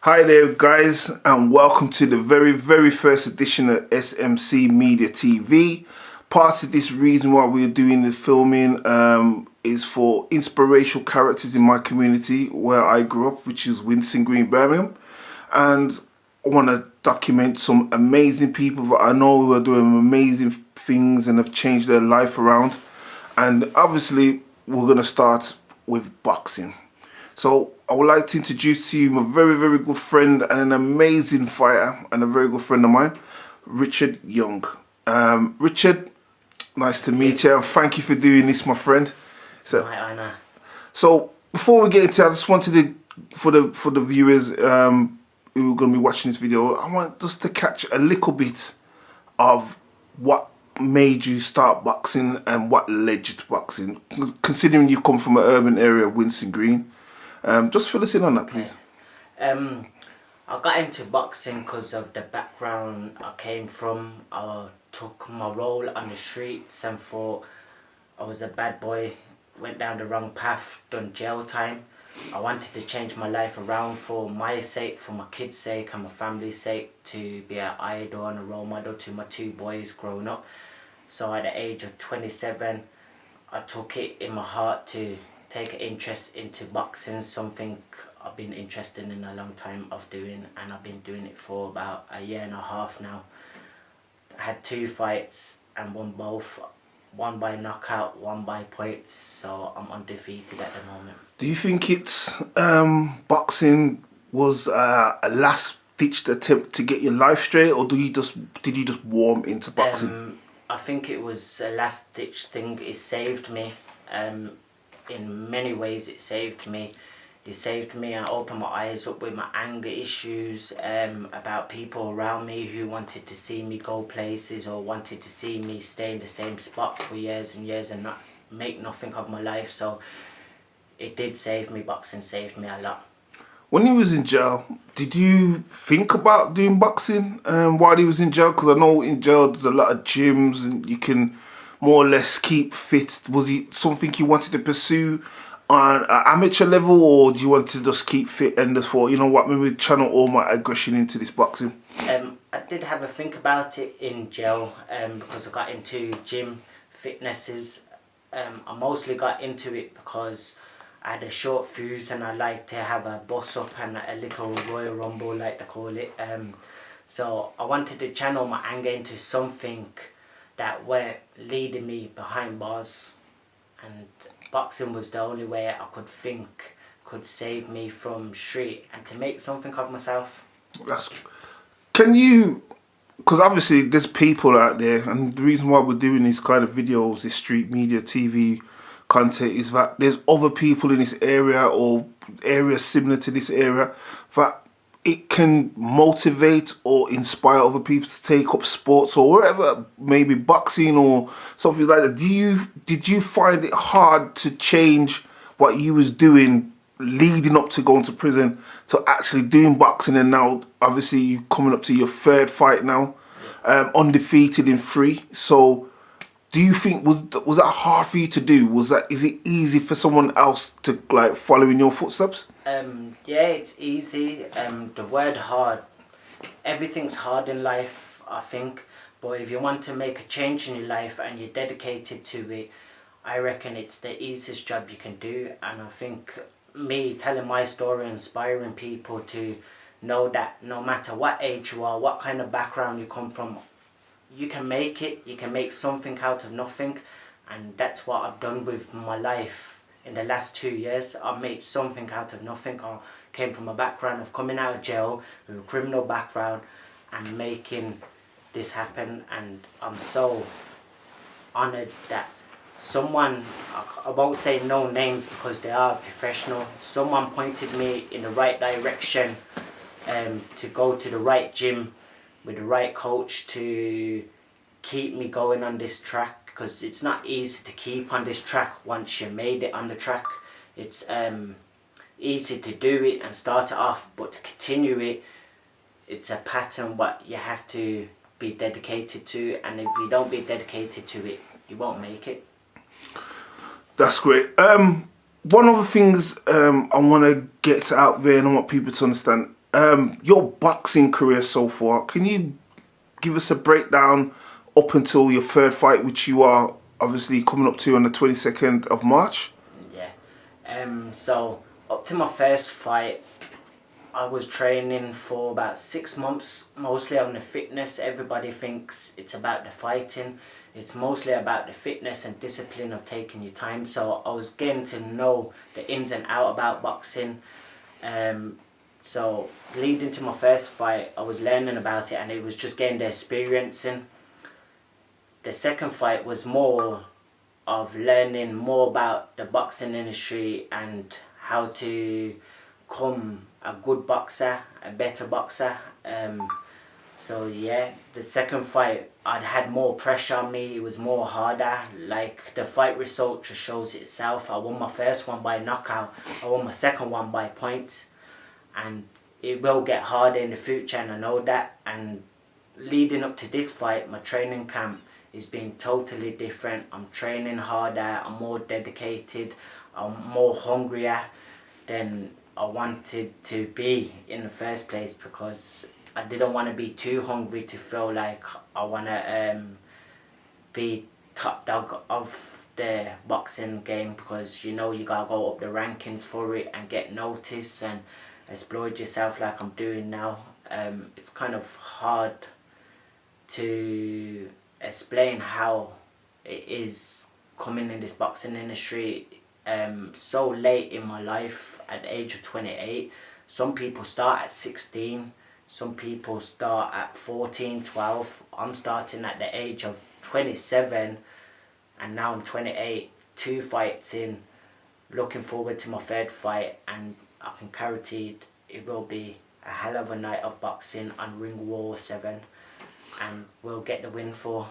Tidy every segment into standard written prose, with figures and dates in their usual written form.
Hi there guys, and welcome to the very first edition of S.M.C Media TV. Part of this reason why we're doing the filming is for inspirational characters in my community where I grew up, which is Winson Green, Birmingham. And I want to document some amazing people that I know who are doing amazing things and have changed their life around. And obviously we're going to start with boxing. So I would like to introduce to you my very good friend and an amazing fighter and a very good friend of mine, Richard Young. Richard, nice to meet you. Thank you for doing this, my friend. So, my honor. So before we get into it, I just wanted to, for the viewers who are going to be watching this video, I want just to catch a little bit of what made you start boxing and what led you to boxing, considering you come from an urban area of Winson Green. Just fill us in on that, please. I got into boxing because of the background I came from. I took my role on the streets and thought I was a bad boy, went down the wrong path, done jail time. I wanted to change my life around for my sake, for my kids' sake and my family's sake, to be an idol and a role model to my two boys growing up. So at the age of 27, I took it in my heart to take an interest into boxing, something I've been interested in a long time of doing, and I've been doing it for about a year and a half now. I had 2 fights and won both, one by knockout, one by points, so I'm undefeated at the moment. Do you think it's boxing was a last-ditched attempt to get your life straight, or did you just warm into boxing? I think it was a last-ditch thing. It saved me. In many ways it saved me. It saved me and opened my eyes up with my anger issues about people around me who wanted to see me go places or wanted to see me stay in the same spot for years and years and not make nothing of my life. So it did save me. Boxing saved me a lot. When he was in jail, did you think about doing boxing while he was in jail? Because I know in jail there's a lot of gyms and you can more or less keep fit. Was it something you wanted to pursue on an amateur level, or do you want to just keep fit and just thought, you know what, maybe channel all my aggression into this boxing? I did have a think about it in jail because I got into gym fitnesses. I mostly got into it because I had a short fuse and I like to have a boss up and a little Royal Rumble, like they call it. So I wanted to channel my anger into something that were leading me behind bars, and boxing was the only way I could think could save me from street and to make something of myself. Can you, because obviously there's people out there, and the reason why we're doing these kind of videos, this street media TV content, is that there's other people in this area or areas similar to this area that it can motivate or inspire other people to take up sports or whatever, maybe boxing or something like that. Did you find it hard to change what you was doing leading up to going to prison to actually doing boxing, and now obviously you coming up to your 3rd fight now, undefeated in 3? So do you think was that hard for you to do? Is it easy for someone else to like follow in your footsteps? Yeah, it's easy. The word hard, everything's hard in life, I think, but if you want to make a change in your life and you're dedicated to it, I reckon it's the easiest job you can do. And I think me telling my story, inspiring people to know that no matter what age you are, what kind of background you come from, you can make it. You can make something out of nothing, and that's what I've done with my life. In the last 2 years, I made something out of nothing. I came from a background of coming out of jail with a criminal background and making this happen. And I'm so honoured that someone, I won't say no names because they are professional, someone pointed me in the right direction to go to the right gym with the right coach to keep me going on this track. Because it's not easy to keep on this track once you made it on the track. It's easy to do it and start it off, but to continue it, it's a pattern what you have to be dedicated to, and if you don't be dedicated to it, you won't make it. That's great. One of the things I want to get out there and I want people to understand, Your boxing career so far, can you give us a breakdown up until your third fight, which you are obviously coming up to on the 22nd of March? Yeah. So up to my first fight, I was training for about 6 months, mostly on the fitness. Everybody thinks it's about the fighting. It's mostly about the fitness and discipline of taking your time. So I was getting to know the ins and out about boxing. So leading to my first fight, I was learning about it and it was just getting the experience in. The second fight was more of learning more about the boxing industry and how to become a good boxer, a better boxer. So yeah, the second fight I'd had more pressure on me. It was more harder. Like the fight result just shows itself. I won my first one by knockout. I won my second one by points, and it will get harder in the future, and I know that. And leading up to this fight, my training camp is being totally different. I'm training harder. I'm more dedicated. I'm more hungrier than I wanted to be in the first place, because I didn't want to be too hungry to feel like I want to be top dog of the boxing game, because you know you gotta go up the rankings for it and get noticed and exploit yourself like I'm doing now. It's kind of hard to explain how it is coming in this boxing industry so late in my life at the age of 28. Some people start at 16, some people start at 14, 12. I'm starting at the age of 27 and now I'm 28, 2 fights in, looking forward to my third fight, and I can guarantee it will be a hell of a night of boxing on Ring War 7, and we'll get the win for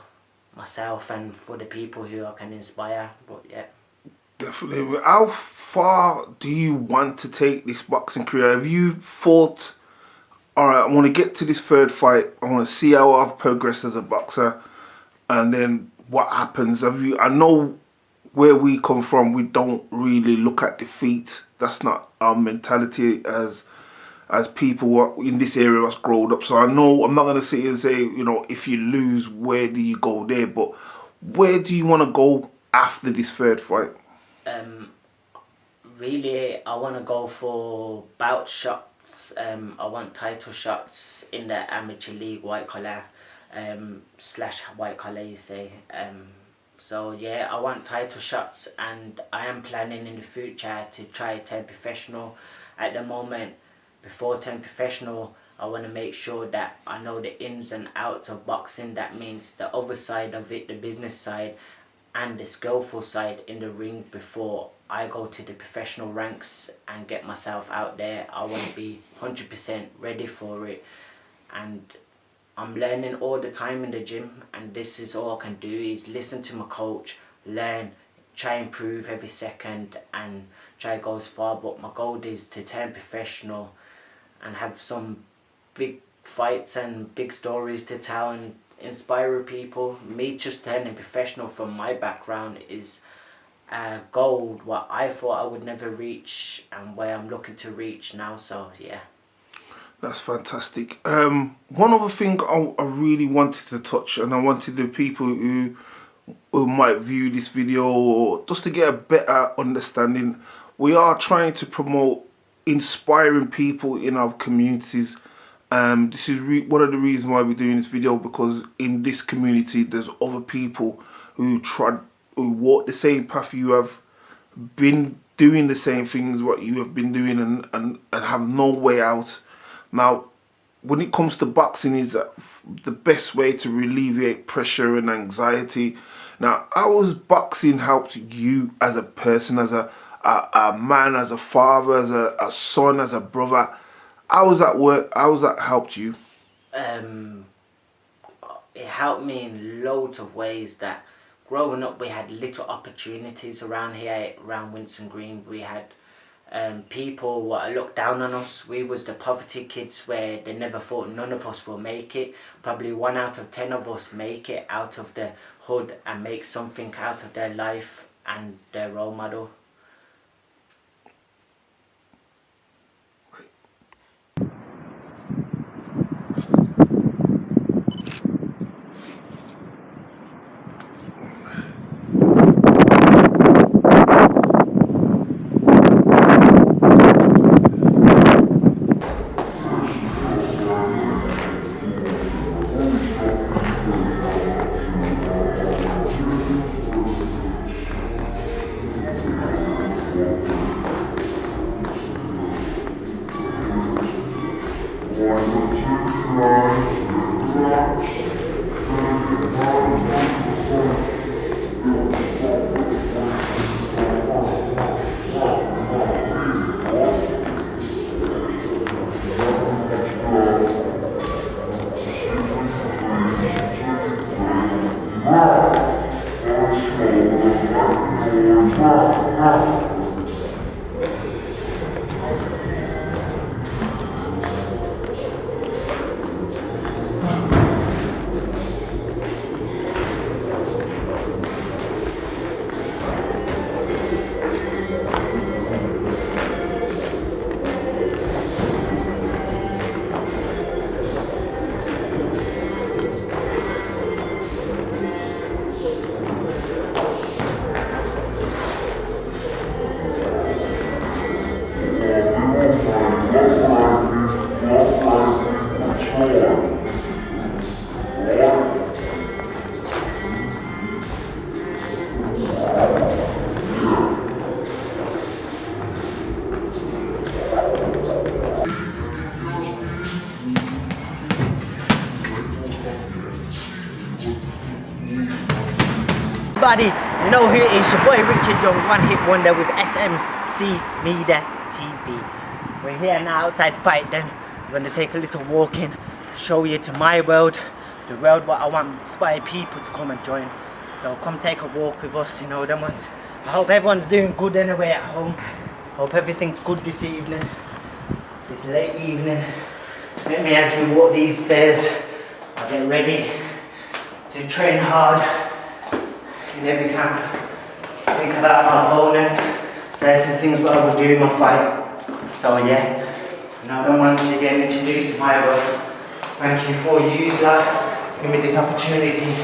myself and for the people who I can inspire. But yeah. Definitely. How far do you want to take this boxing career? Have you thought, all right, I want to get to this third fight. I want to see how I've progressed as a boxer, and then what happens? Have you? I know where we come from. We don't really look at defeat. That's not our mentality as people in this area that's grown up. So I know I'm not going to sit here and say, if you lose, where do you go there? But where do you want to go after this third fight? Um, Really, I want to go for bout shots. I want title shots in the amateur league, white collar, slash white collar, you say. So yeah, I want title shots, and I am planning in the future to try turn professional. At the moment, before turn professional, I want to make sure that I know the ins and outs of boxing. That means the other side of it, the business side, and the skillful side in the ring before I go to the professional ranks and get myself out there. I want to be 100% ready for it, and I'm learning all the time in the gym, and this is all I can do is listen to my coach, learn, try and improve every second and try to go as far. But my goal is to turn professional and have some big fights and big stories to tell and inspire people. Me just turning professional from my background is a goal what I thought I would never reach and where I'm looking to reach now. So yeah. That's fantastic. One other thing I really wanted to touch, and I wanted the people who might view this video, or just to get a better understanding, we are trying to promote inspiring people in our communities. This is one of the reasons why we're doing this video, because in this community there's other people who walk the same path you have, been doing the same things what you have been doing, and have no way out. Now, when it comes to boxing, is the best way to alleviate pressure and anxiety. Now, how has boxing helped you as a person, as a man, as a father, as a son, as a brother? How has that work? How has that helped you? Um, it helped me in loads of ways. That growing up we had little opportunities around here, around Winston Green. We had people what looked down on us. We was the poverty kids where they never thought none of us will make it. Probably 1 out of 10 of us make it out of the hood and make something out of their life and their role model. Everybody, you know who it is, your boy Richard Young, one hit wonder with S.M.C Media TV. We're here now outside Fight Den. We're going to take a little walk in, show you to my world, the world what I want inspired people to come and join. So come take a walk with us, you know them ones. I hope everyone's doing good anyway at home. Hope everything's good this evening, this late evening. Met me as we walk these stairs. I get ready to train hard in every camp. Think about my opponent, certain things what I will do in my fight. So yeah, now I don't want to get introduced to my world. Thank you for you, sir, to give me this opportunity.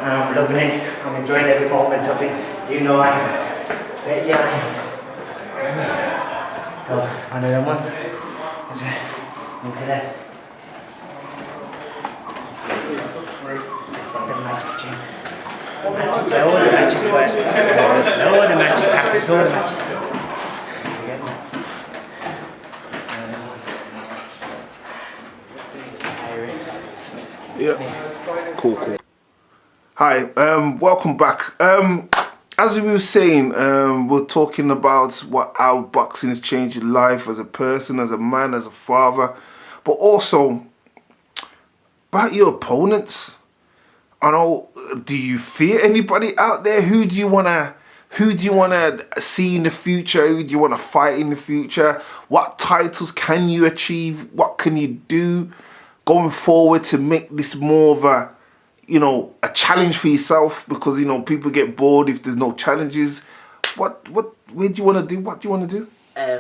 And I'm loving it. I'm enjoying every moment of it. You know I am. But yeah, I am. So I know them ones. Into there. This is the magic gym. All the magic works. All the magic happens. All the magic. Yeah. Cool. Hi, welcome back. As we were saying, we're talking about how boxing has changed your life as a person, as a man, as a father, but also about your opponents. I know. Do you fear anybody out there? Who do you wanna see in the future? Who do you wanna fight in the future? What titles can you achieve? What can you do going forward to make this more of a challenge for yourself? Because people get bored if there's no challenges. Where do you wanna do? What do you wanna do?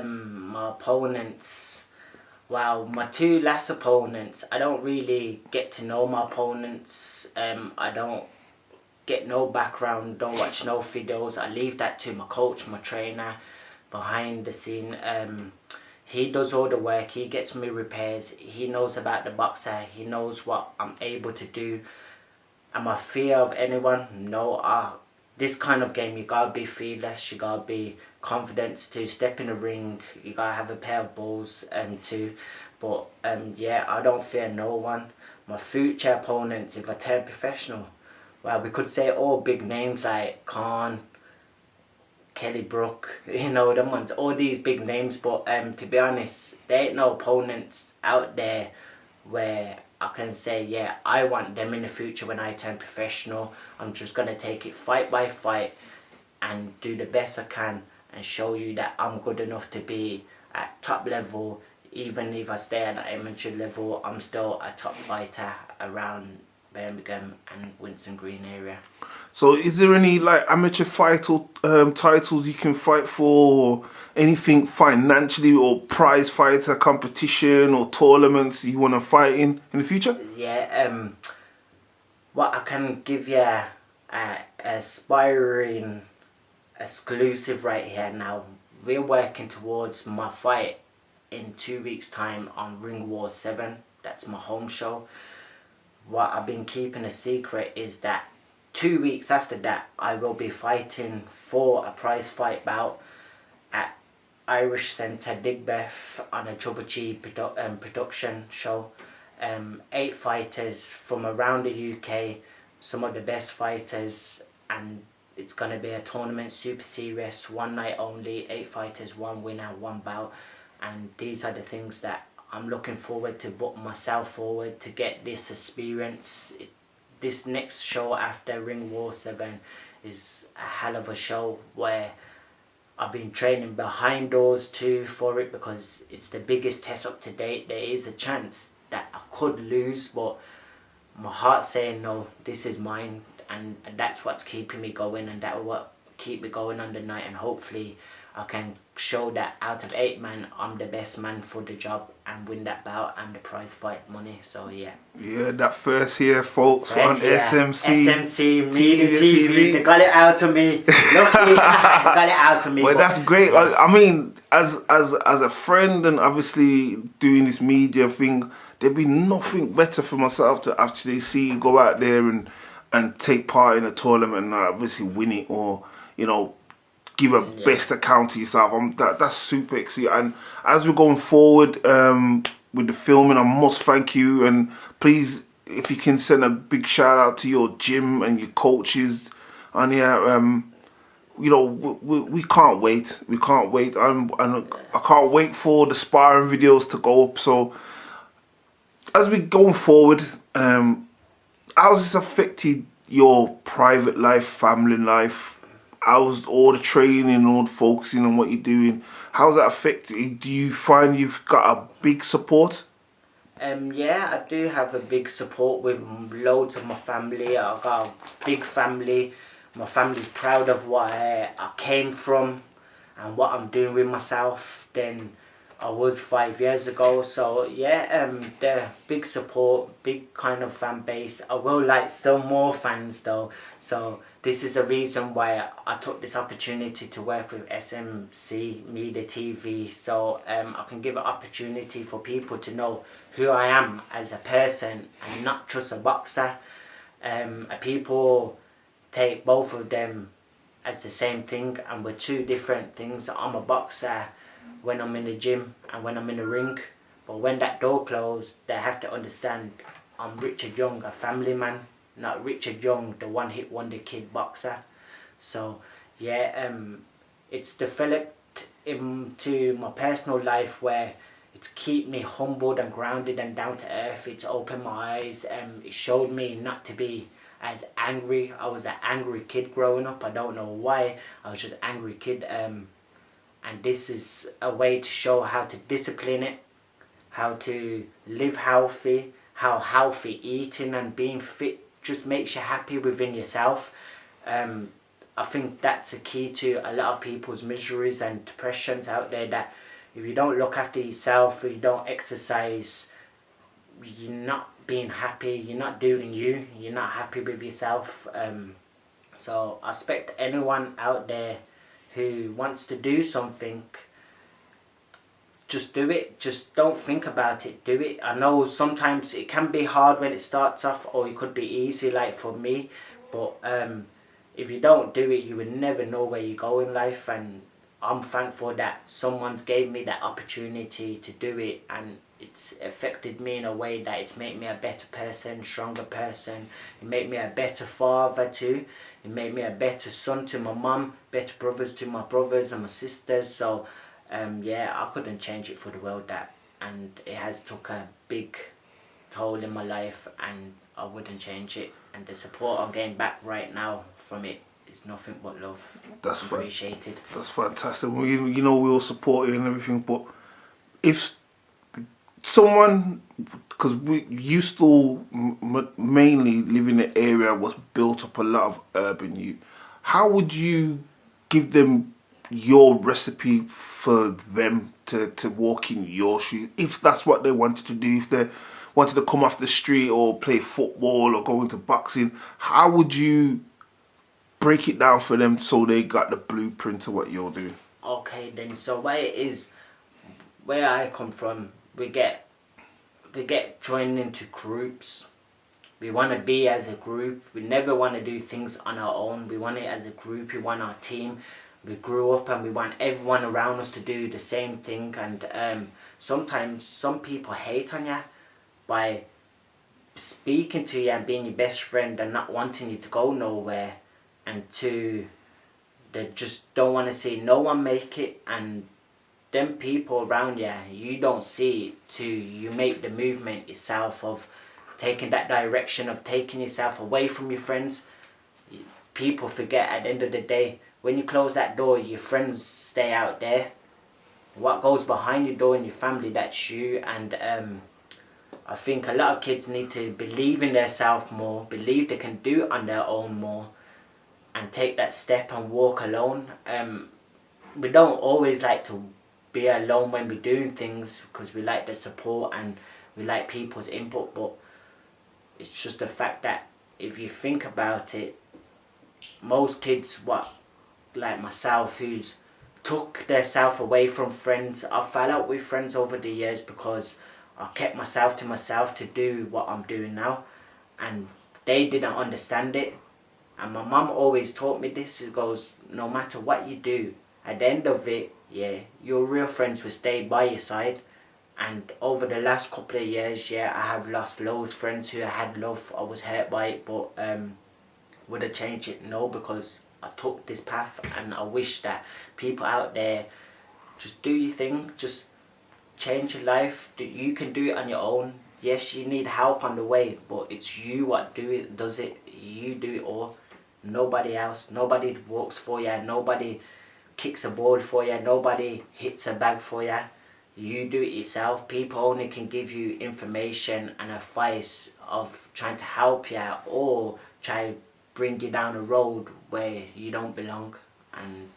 My opponents. Wow, my two last opponents, I don't really get to know my opponents. I don't get no background, don't watch no videos. I leave that to my coach, my trainer, behind the scene. He does all the work, he gets me repairs, he knows about the boxer, he knows what I'm able to do. Am I fear of anyone? No. This kind of game, you gotta be fearless, you gotta be confident to step in the ring, you gotta have a pair of balls too. But yeah, I don't fear no one. My future opponents, if I turn professional, well, we could say all big names like Khan, Kelly Brook, them ones, all these big names. But to be honest, there ain't no opponents out there where I can say, yeah, I want them in the future when I turn professional. I'm just going to take it fight by fight and do the best I can and show you that I'm good enough to be at top level. Even if I stay at the amateur level, I'm still a top fighter around Birmingham and Winston Green area. So is there any amateur titles you can fight for, or anything financially, or prize fighter competition or tournaments you want to fight in the future? Yeah, what I can give you a aspiring exclusive right here now. We're working towards my fight in 2 weeks time on Ring War 7. That's my home show. What I've been keeping a secret is that 2 weeks after that, I will be fighting for a prize fight bout at Irish centre Digbeth on a Trouble G production show. 8 fighters from around the UK, some of the best fighters, and it's going to be a tournament, super serious, one night only, 8 fighters, 1 winner, 1 bout, and these are the things that I'm looking forward to put myself forward to get this experience. This next show after Ring War 7 is a hell of a show where I've been training behind doors too for it, because it's the biggest test up to date. There is a chance that I could lose, but my heart's saying no, this is mine, and that's what's keeping me going, and that will what keep me going on the night, and hopefully I can show that out of 8 men I'm the best man for the job and win that bout and the prize fight money. So yeah. Yeah, that first year, folks, on year, S.M.C. S.M.C. Media TV. They got it out of me. Luckily, they got it out of me. Well, that's great. Yes. I mean, as a friend and obviously doing this media thing, there'd be nothing better for myself to actually see you go out there and take part in a tournament and obviously win it, or, you know, give a best account to yourself. That's super exciting. And as we're going forward with the filming, I must thank you, and please, if you can send a big shout out to your gym and your coaches on here. You know, we can't wait. We can't wait. And I can't wait for the sparring videos to go up. So as we going forward, how's this affected your private life, family life? How's all the training and all the focusing on what you're doing? How's that affected? Do you find you've got a big support? Yeah, I do have a big support with loads of my family. I've got a big family. My family's proud of where I came from and what I'm doing with myself than I was 5 years ago. So yeah, they're big support, big kind of fan base. I will like still more fans though. So this is a reason why I took this opportunity to work with S.M.C. Media TV. So I can give an opportunity for people to know who I am as a person and not just a boxer. People take both of them as the same thing, and we're 2 different things. I'm a boxer when I'm in the gym and when I'm in the ring, but when that door closed, they have to understand I'm Richard Young, a family man, not Richard Young, the one-hit wonder kid boxer. So yeah, it's developed into my personal life where it's keep me humbled and grounded and down to earth. It's opened my eyes, it showed me not to be as angry. I was an angry kid growing up. I don't know why. I was just an angry kid. And this is a way to show how to discipline it, how to live healthy, how healthy eating and being fit just makes you happy within yourself. I think that's a key to a lot of people's miseries and depressions out there, that if you don't look after yourself, if you don't exercise, you're not being happy, you're not doing you, you're not happy with yourself. So I expect anyone out there who wants to do something, just do it. Just don't think about it, do it. I know sometimes it can be hard when it starts off, or it could be easy like for me, but if you don't do it, you will never know where you go in life. And I'm thankful that someone's gave me that opportunity to do it, and it's affected me in a way that it's made me a better person, stronger person. It made me a better father too. It made me a better son to my mum, better brothers to my brothers and my sisters. So yeah, I couldn't change it for the world, that, and it has took a big toll in my life, and I wouldn't change it. And the support I'm getting back right now from it is nothing but love. That's appreciated. That's fantastic. You know, we all support you and everything, but if someone, because you still mainly live in an area was built up a lot of urban youth, how would you give them your recipe for them to walk in your shoes, if that's what they wanted to do? If they wanted to come off the street or play football or go into boxing, how would you break it down for them so they got the blueprint of what you're doing? Okay then, so where it is, where I come from, we get joined into groups. We want to be as a group. We never want to do things on our own. We want it as a group. We want our team. we grew up and we want everyone around us to do the same thing, and sometimes some people hate on you by speaking to you and being your best friend and not wanting you to go nowhere, and they just don't want to see no one make it, and them people around you, you don't see it, you make the movement yourself of taking that direction of taking yourself away from your friends. People forget at the end of the day, when you close that door, your friends stay out there. What goes behind your door in your family, that's you. And I think a lot of kids need to believe in themselves more, believe they can do it on their own more, and take that step and walk alone. We don't always like to be alone when we're doing things, because we like the support and we like people's input, but it's just the fact that if you think about it, most kids, like myself, who's took themselves away from friends. I fell out with friends over the years because I kept myself to myself to do what I'm doing now, and they didn't understand it. And my mum always taught me this. She goes, no matter what you do, at the end of it, yeah, your real friends will stay by your side. And over the last couple of years, yeah, I have lost loads of friends who I had love. I was hurt by it, but would I change it? No, because I took this path, and I wish that people out there just do your thing, just change your life. You can do it on your own. Yes, you need help on the way, but it's you what does it. You do it all. Nobody else. Nobody walks for you. Nobody kicks a ball for you. Nobody hits a bag for you. You do it yourself. People only can give you information and advice of trying to help you out, or try bring you down a road where you don't belong. And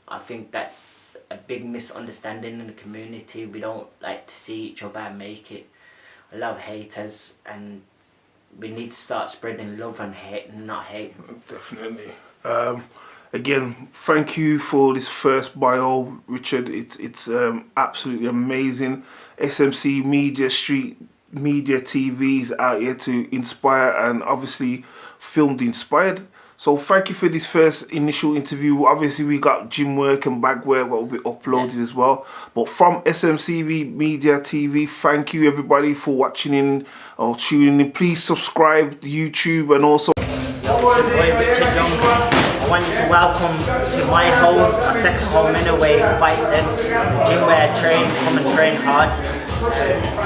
I think that's a big misunderstanding in the community. We don't like to see each other make it. I love haters, and we need to start spreading love and hate, and not hate. Definitely. Again, thank you for this first bio, Richard. It's absolutely amazing. S.M.C Media, Street Media TVs out here to inspire, and obviously filmed inspired. So thank you for this first initial interview. Obviously we got gym work and bag work that will be uploaded as well. But from S.M.C Media TV, thank you everybody for watching in or tuning in. Please subscribe to YouTube, and also Richard Young. I want you to welcome to my home, my second home in a way, Fight Then, the gym where I train, come and train hard.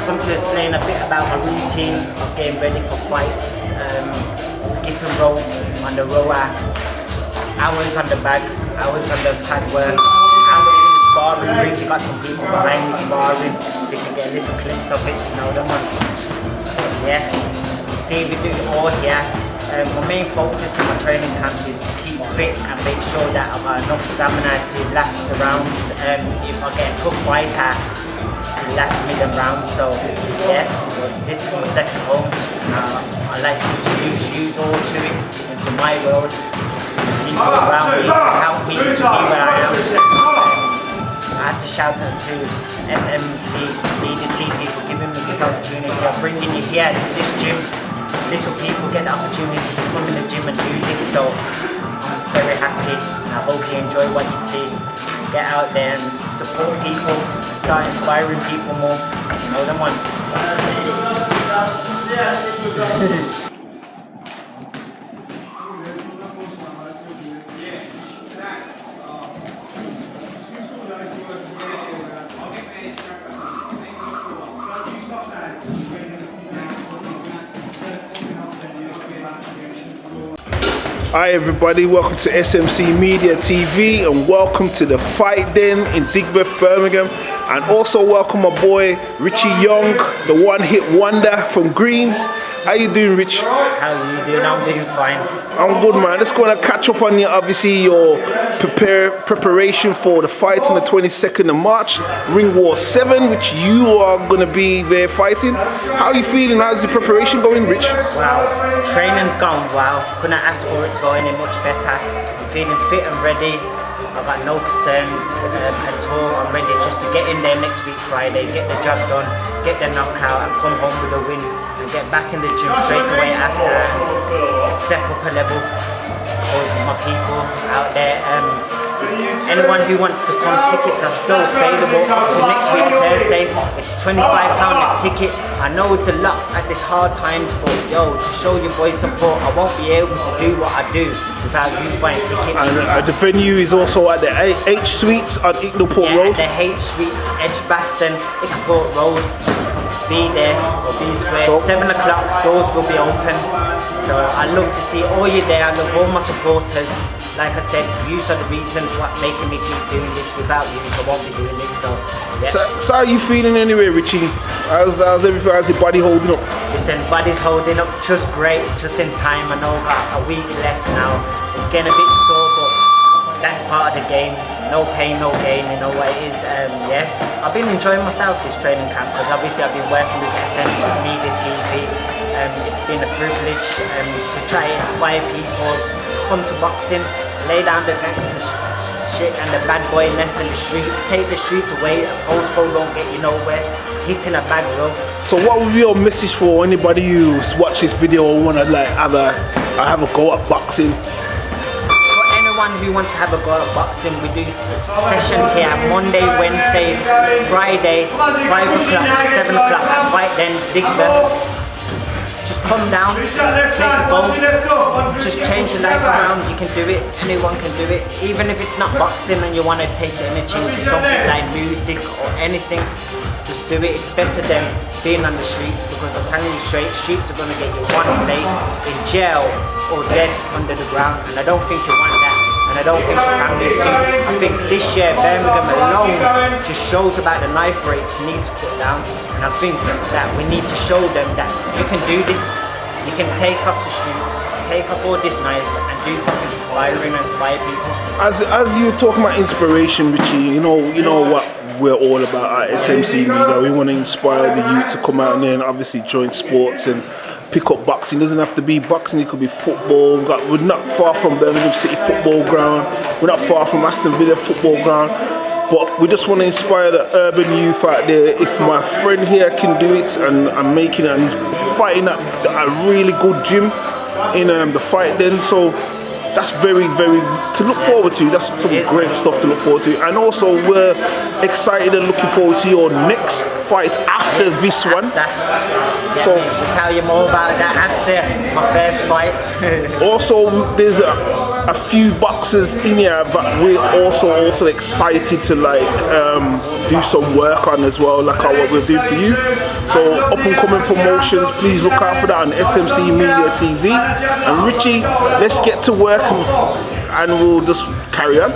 Come to explain a bit about my routine of getting ready for fights, skip and roll on the row rack, hours on the bag, hours on the pad work, hours in the sparring ring. We got some people behind me sparring, you can get a little clips of it, you know them ones. Yeah, you see we do it all here. My main focus in my training camp is to keep fit and make sure that I've got enough stamina to last the rounds. If I get a tough fighter, to last me the rounds. So yeah, this is my second home. I like to introduce you all to it, into my world. People around me help me to be where I am. I had to shout out to S.M.C Media TV for giving me this opportunity of bringing you here to this gym. Little people get the opportunity to come in the gym and do this, so I'm very happy, and I hope you enjoy what you see. Get out there and support people, and start inspiring people more. You know them ones. Hi everybody, welcome to S.M.C Media TV, and welcome to the Fight Den in Digbeth, Birmingham, and also welcome my boy Richie Young, the one-hit wonder from Greens. How you doing, Rich? How are you doing? I'm doing fine. I'm good, man. Let's go and catch up on you. Obviously, your preparation for the fight on the 22nd of March, Ring War 7, which you are going to be there fighting. How are you feeling? How's the preparation going, Rich? Wow, training's gone well. Couldn't ask for it to go any much better. I'm feeling fit and ready. I've got no concerns at all. I'm ready just to get in there next week Friday, get the job done, get the knockout, and come home with a win, and get back in the gym straight away after, step up a level for my people out there. Anyone who wants to come, tickets are still available up to next week Thursday. It's £25 a ticket. I know it's a lot at this hard times, but yo, to show your boys support, I won't be able to do what I do without you buying tickets. And the venue is also at the H Suites on Icknellport Road. The H Suite, Edgbaston, Icknellport Road. Be there or be square. So, 7 o'clock, doors will be open. So I love to see all you there. I love all my supporters. Like I said, you are the reasons what making me keep doing this. Without you, I won't be doing this. So, yeah. So how are you feeling anyway, Richie? How's everything? How's your body holding up? Listen, body's holding up just great, just in time. I know about a week left now. It's getting a bit sore, but that's part of the game. No pain, no gain, you know what it is. Yeah, I've been enjoying myself this training camp because obviously I've been working with S.M.C Media TV. It's been a privilege to try and inspire people, come to boxing, lay down the gangster shit and the bad boyness in the streets, take the streets away, a postcode don't get you nowhere, hitting a bag row. So what would be your message for anybody who's watched this video and wanna like have a go at boxing? For anyone who wants to have a go at boxing, we do sessions here Monday, Wednesday, Friday, 5 o'clock to 7 o'clock at Fight Den, Big Beth. Just come down, take the ball, just change your life around. You can do it, anyone can do it. Even if it's not boxing and you want to take the energy into something like music or anything, just do it. It's better than being on the streets, because I'm telling you straight, streets are going to get you one place, in jail or dead under the ground, and I don't think you want that. And I don't think the families do. I think this year Birmingham alone just shows about the knife rates needs to cut down. And I think that we need to show them that you can do this. You can take off the streets, take off all this knives and do something inspiring and inspire people. As you talking about inspiration, Richie, you know what we're all about at S.M.C Media. We want to inspire the youth to come out and then obviously join sports and pick up boxing. It doesn't have to be boxing, it could be football. We're not far from Birmingham City football ground. We're not far from Aston Villa football ground. But we just want to inspire the urban youth out there. If my friend here can do it and I'm making it, and he's fighting at a really good gym in the Fight Den, so that's very, very to look forward to. That's some great stuff to look forward to. And also we're excited and looking forward to your next fight after this one. So we'll tell you more about that after my first fight. Also, there's a few boxers in here that we're also excited to like do some work on as well, like what we'll do for you. So up and coming promotions, please look out for that on S.M.C Media TV. And Richie, let's get to work and we'll just carry on.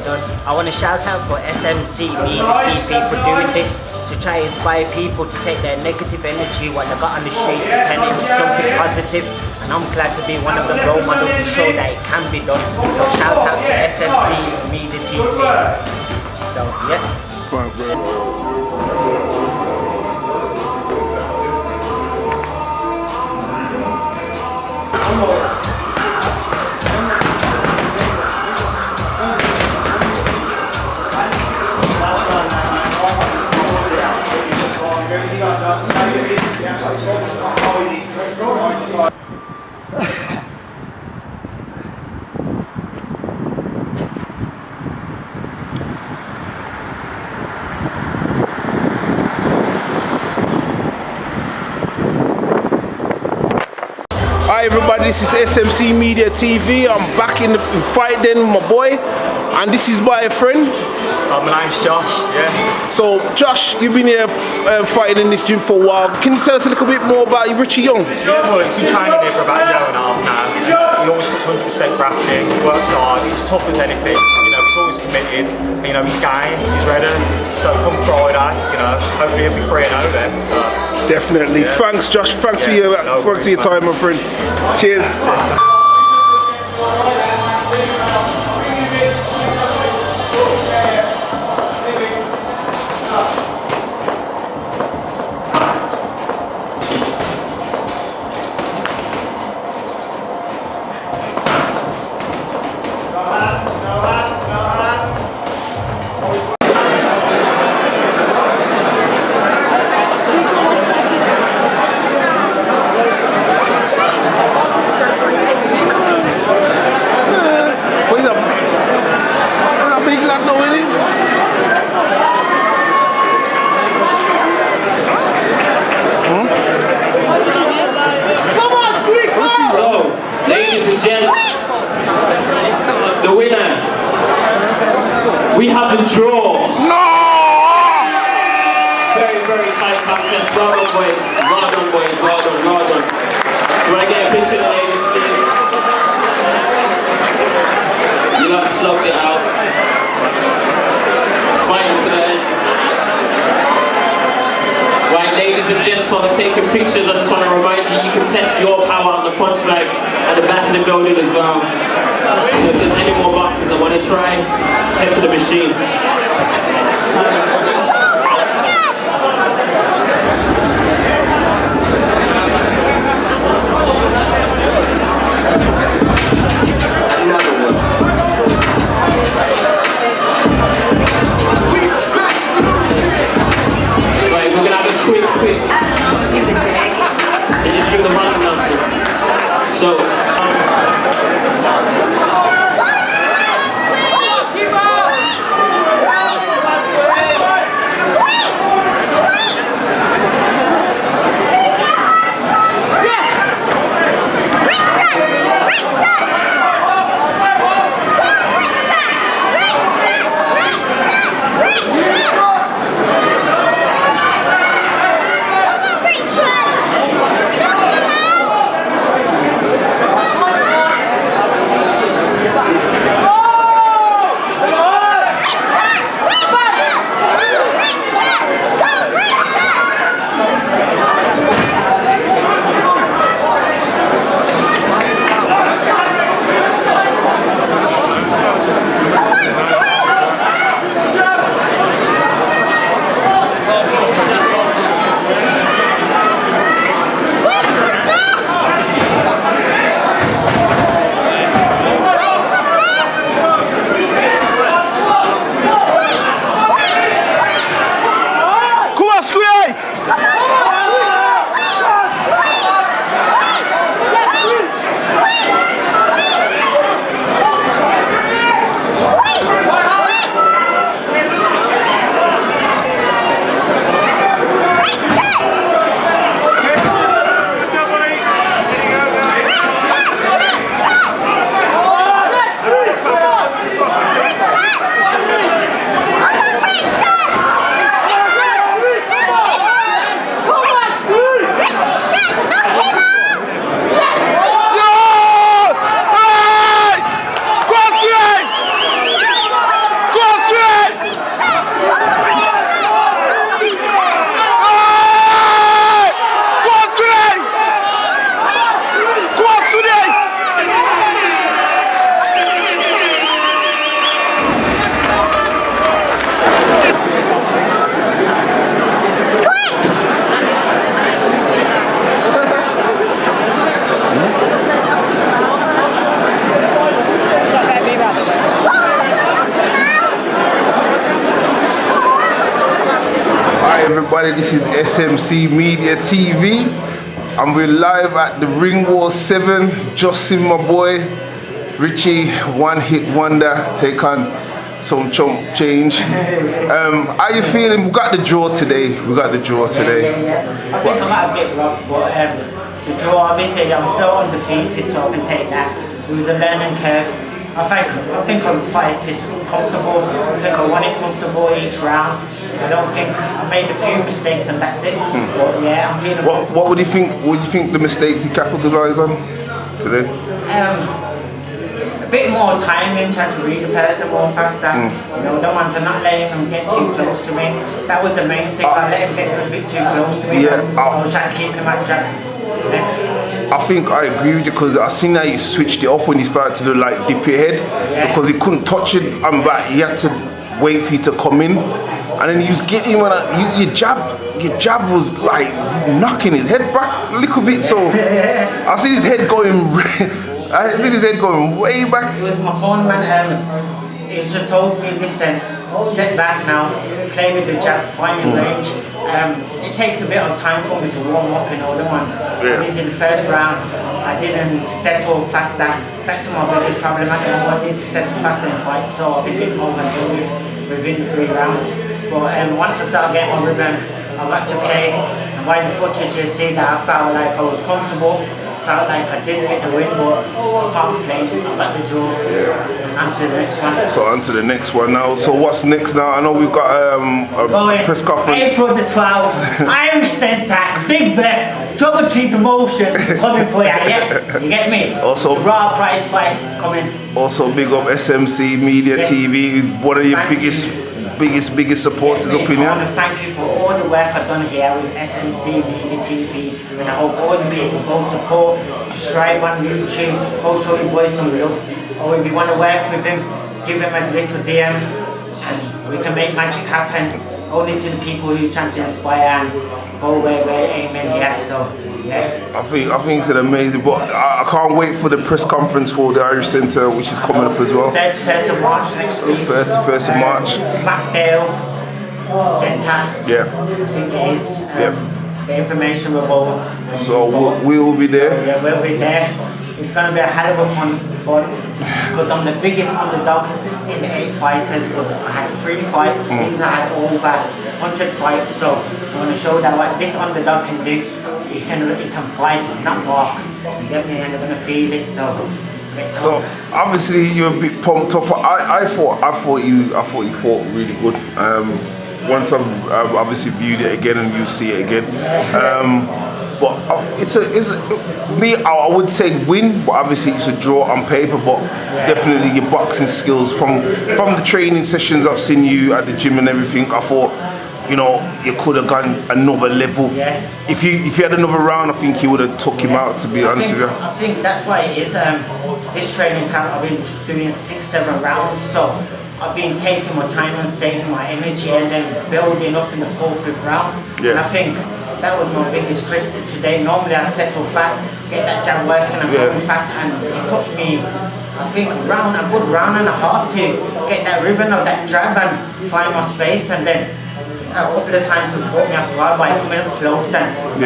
I want to shout out for S.M.C Media TV for doing this, to try to inspire people to take their negative energy, what they got on the street, and turn it into something positive. And I'm glad to be one of the role models to show that it can be done. So shout out to S.M.C Media TV. So yeah. Fine, bro. Hi everybody, this is S.M.C Media TV. I'm back in the Fight Den with my boy, and this is my friend. My name's Josh, yeah. So Josh, you've been here fighting in this gym for a while. Can you tell us a little bit more about Richie Young? Yeah, well, he's been training here for about a year and a half now. He always puts 100% grafting, works hard, he's tough as anything. You know, he's always committed. You know, he's game, he's ready. So come Friday, you know, hopefully he'll be 3-0 then. So. Definitely. Yeah. Thanks, Josh. Thanks for your time, my friend. Cheers. boys. Well done, boys. Well done, well done. You want to get a picture of the ladies, please? You lot slugged it out. Fighting to the end. Right, ladies and gents, while they're taking pictures, I just want to remind you, you can test your power on the punch bag at the back of the building as well. So if there's any more boxes that want to try, head to the machine. Right, we're gonna have a quick. And just bring the bottom down. So. Everybody, this is S.M.C Media TV and we're live at the Ring Wall 7. Just seen my boy Richie, one hit wonder, take on some chump change. How you feeling? We got the draw today. Yeah. I think I'm at a bit rough, but the draw, obviously I'm still undefeated, so I can take that. It was a learning curve. I think I'm fighting comfortable. I think I won it comfortable each round. I don't think I made a few mistakes and that's it. But yeah, I'm feeling what would you think? What do you think the mistakes he capitalised on today? A bit more timing, trying to read the person more faster. You know, don't want to not letting them get too close to me. That was the main thing. I let him get a bit too close to me. Yeah, I was trying to keep him at jab. I think I agree with you because I seen that you switched it up when you started to do like dip your head because he couldn't touch it and back. He had to wait for you to come in, and then he was getting your jab was like knocking his head back a little bit. So I see his head going. I see his head going way back. It was my phone man. He just told me, listen, step back now, play with the jab, find your range. It takes a bit of time for me to warm up in other ones. Obviously the first round I didn't settle faster. That's my biggest problem. I need to settle faster in fights, so I've been overdone within the 3 rounds. But once I start getting my rhythm, I got to play, and by the footage you see that I felt like I was comfortable. felt like I did get the win, but I can't complain. I got the draw. Yeah. On to the next one. So on to the next one now. So what's next now? I know we've got a press conference. April the 12th, Irish Centre, Big Beth, Trouble Tree Promotion coming for you, yeah? You get me? Also, it's a raw prize fight coming. Also big up S.M.C Media TV, one of your biggest supporters up in here. I want to thank you for all the work I've done here with S.M.C Media TV, and I hope all the people go support, subscribe on YouTube, go show your boys some love, or if you want to work with him, give him a little DM and we can make magic happen. Only to the people who try to inspire and go where we're aiming here. So yeah. I think it's an amazing, but I can't wait for the press conference for the Irish Centre, which is coming up as well. 31st of March next week. 31st of March. Macdale Centre. Yeah. I think it is. The information will go. So we will be there. So, yeah, we'll be there. It's going to be a hell of a fun because I'm the biggest underdog in the 8 fighters because I had 3 fights. These I had over 100 fights, so I'm going to show that what this underdog can do. He can fight, not walk. You get me? And they're going to feel it. So obviously you're a bit pumped up. I thought you fought really good. Once I've obviously viewed it again and you see it again. But I would say win, but obviously it's a draw on paper. But definitely your boxing skills from the training sessions I've seen you at the gym and everything, I thought, you know, you could have gone another level. Yeah. If you had another round, I think you would have took him out. To be honest with you. I think that's why it is. This training camp I've been doing 6-7 rounds, so I've been taking my time and saving my energy, and then building up in the 4th, 5th round. Yeah. And I think that was my biggest critic today. Normally I settle fast, get that jab working and going fast, and it took me, I think, a good round and a half to get that ribbon of that jab and find my space, and then a couple of times it caught me off guard by coming up close, and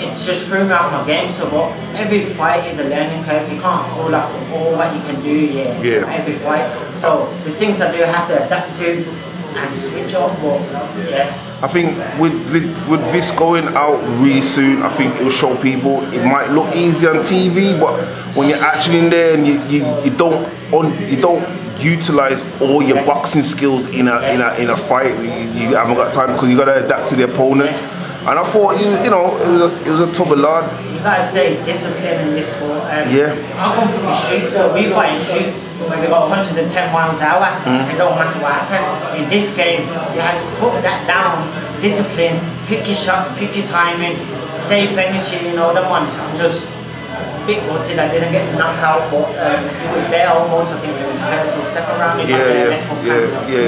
it's just threw me out my game. So but every fight is a learning curve. You can't hold off all what you can do every fight. So the things I do have to adapt to and switch up, but I think with this going out really soon, I think it will show people it might look easy on TV, but when you're actually in there and you don't utilize all your boxing skills in a fight, you haven't got time because you got to adapt to the opponent. And I thought, it was a double lad. You gotta stay disciplined in this sport. I come from the shoot, so we fight and shoot when we got 110 miles an hour. It don't matter what happened. In this game, you have to cut that down, discipline, pick your shots, pick your timing, save energy, them ones. I'm just a bit gutted I didn't get knocked out, but it was there almost. I think in the first or second round, he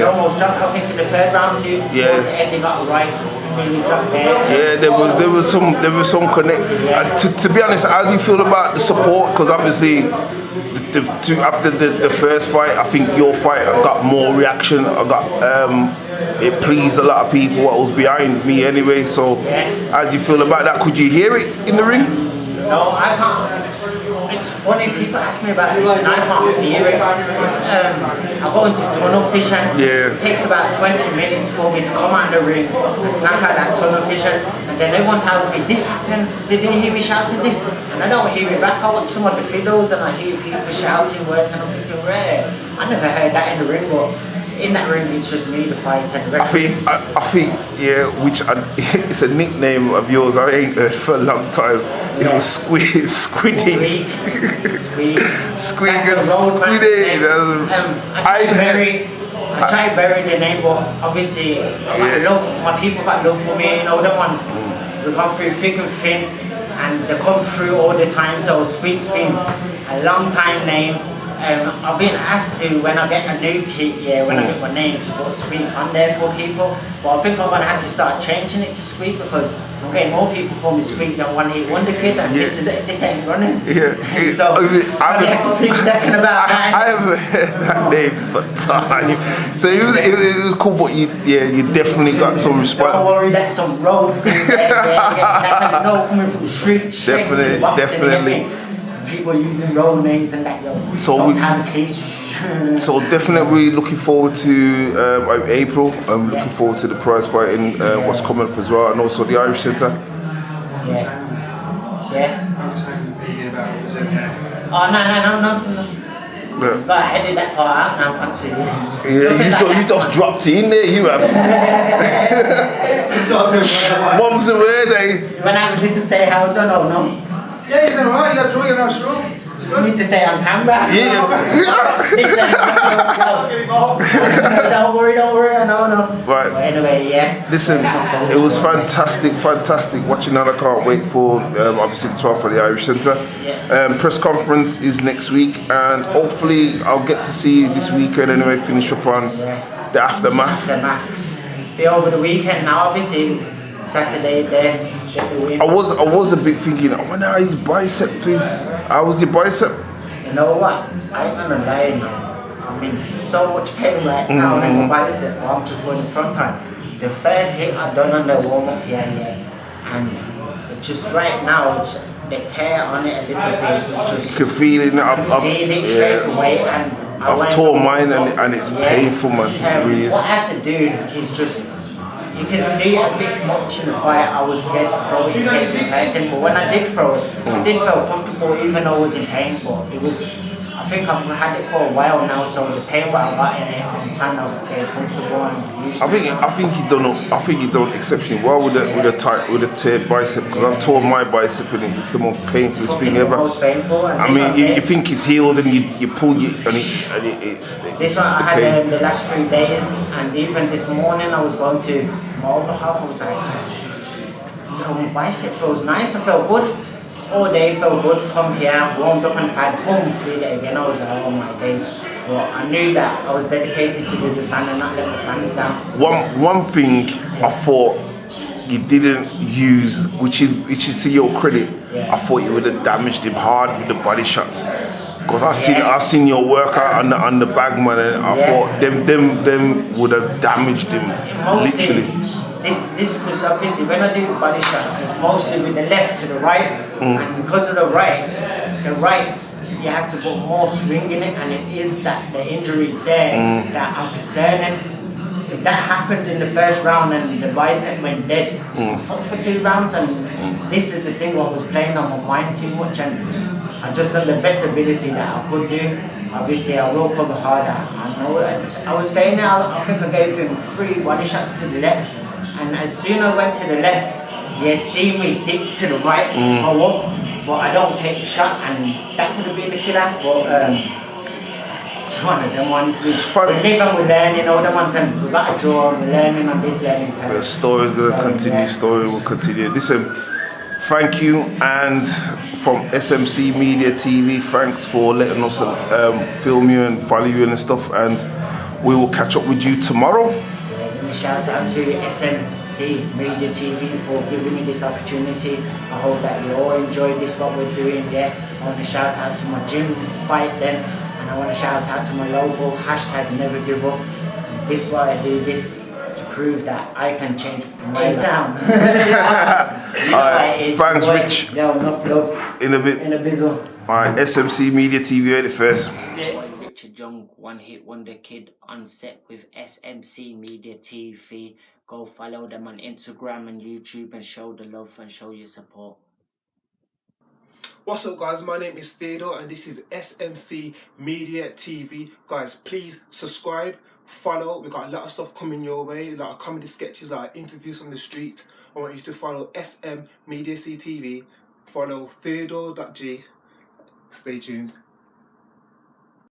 almost dropped. I think in the 3rd round too. Towards the end, he got right. Yeah, there was some connect. To be honest, how do you feel about the support? Because obviously, after the first fight, I think your fight got more reaction. It pleased a lot of people. What was behind me anyway. So, how do you feel about that? Could you hear it in the ring? No, I can't. It's funny, people ask me about this and I can't hear it. I go into tunnel vision. It takes about 20 minutes for me to come out of the ring and snap out that tunnel vision. And then everyone tells me, this happened, they didn't hear me shouting this. And I don't hear it back. I watch some of the videos and I hear people shouting words and I'm thinking, rare. I never heard that in the ring, but in that ring it's just me, the fighter, and the referee. I think, it's a nickname of yours I ain't heard for a long time. It was Squiddy. Squeak and Squiddy. I try to bury the name, but obviously my people got love for me, them ones who come through thick and thin and they come through all the time, so Squeak's been a long time name. I've been asked to, when I get a new kit, when I get my name, to put Squeak on there for people. But I think I'm going to have to start changing it to Squeak because I'm getting more people call me Squeak than One Hit Wonder Kid, and this ain't running. So I have to think second about that. I haven't heard that name for time. So it was cool, but you definitely got some response. Don't worry, that's some road thing there. That's how you know, coming from the street. Definitely. People using road names and that, don't have a case. So definitely looking forward to April. I'm looking forward to the prize fighting, what's coming up as well, and also the Irish Centre. Yeah. saying thinking about it, wasn't there? Oh, no. Yeah. But I edited that part out now, thanks for you. Yeah, you just dropped it in there, you have. Mum's away, they. When I need to say how, no. Yeah, you're alright, you're drawing a nice room. You need to say on camera. Yeah. Don't worry, no. Right. But anyway, yeah. Listen, it was fantastic watching that. I can't wait for obviously the 12th for the Irish Centre. Yeah. Press conference is next week, and hopefully I'll get to see you this weekend anyway, finish up on the aftermath. Be over the weekend now, obviously. Saturday there, get the win. I was a bit thinking, I wonder how his bicep is. How was your bicep? You know what? I'm gonna lie now. I'm in so much pain right now. And my bicep, I'm just going front time. The first hit I done on the warm up here, and it's just right now, it's the tear on it a little bit. It's just You can feel it. feel it straight away, and I've torn mine and it's painful, man. It really is. What I had to do is just. You can see a bit much in the fight. I was scared to throw it in case it was hurting, but when I did throw it, it did feel comfortable even though I was in pain. But it was, I think I've had it for a while now, so the pain that I got in it, I'm kind of comfortable and used to it. I think you done exceptionally well with a teared bicep, because I've torn my bicep and it's the most painful thing ever. Most painful, and I mean, you think it's healed and you pull it and it's this one I had the last 3 days, and even this morning I was going to my other half. I was like, yo, my bicep feels nice. I felt good all day. Felt good. Come here, warmed up on the pad, boom, feel it again. I was like, oh my days. But I knew that I was dedicated to do the fan and not let the fans down. one thing I thought you didn't use, which is to your credit. Yeah. I thought you would have damaged him hard with the body shots. Because I seen your workout on the bag, man, and I thought them would have damaged him, literally. This because obviously when I do body shots, it's mostly with the left to the right, and because of the right you have to put more swing in it, and it is that the injury is there that I'm concerning. If that happened in the first round and the bicep went dead, I fought for 2 rounds, and this is the thing what was playing on my mind too much, and I just done the best ability that I could do. Obviously I will cover harder. I know I was saying that I think I gave him 3 body shots to the left, and as soon as I went to the left, you see me dip to the right to go up, but I don't take the shot, and that could have been the killer. But it's one of them ones. We live and we learn, you know, the ones, and we've got to draw, we're learning on this learning curve. The story's going to continue, story will continue. Listen, thank you, and from S.M.C Media TV, thanks for letting us film you and follow you and stuff, and we will catch up with you tomorrow. Give me a shout out to S.M.C Media TV for giving me this opportunity. I hope that you all enjoyed this, what we're doing. I want to shout out to my gym fight then, and I want to shout out to my logo, #never give up. This is why I do this, to prove that I can change my town. Alright, thanks Rich. Yo, enough love. In a bit. In a bizzle. Alright, S.M.C Media TV at the first. Richard Young, one hit wonder kid, on set with S.M.C Media TV. Go follow them on Instagram and YouTube and show the love and show your support. What's up guys, my name is Theodore and this is S.M.C Media TV. Guys, please subscribe, follow. We've got a lot of stuff coming your way, a lot of comedy sketches, like interviews from the street. I want you to follow SM Media TV, follow Theodore.g. Stay tuned.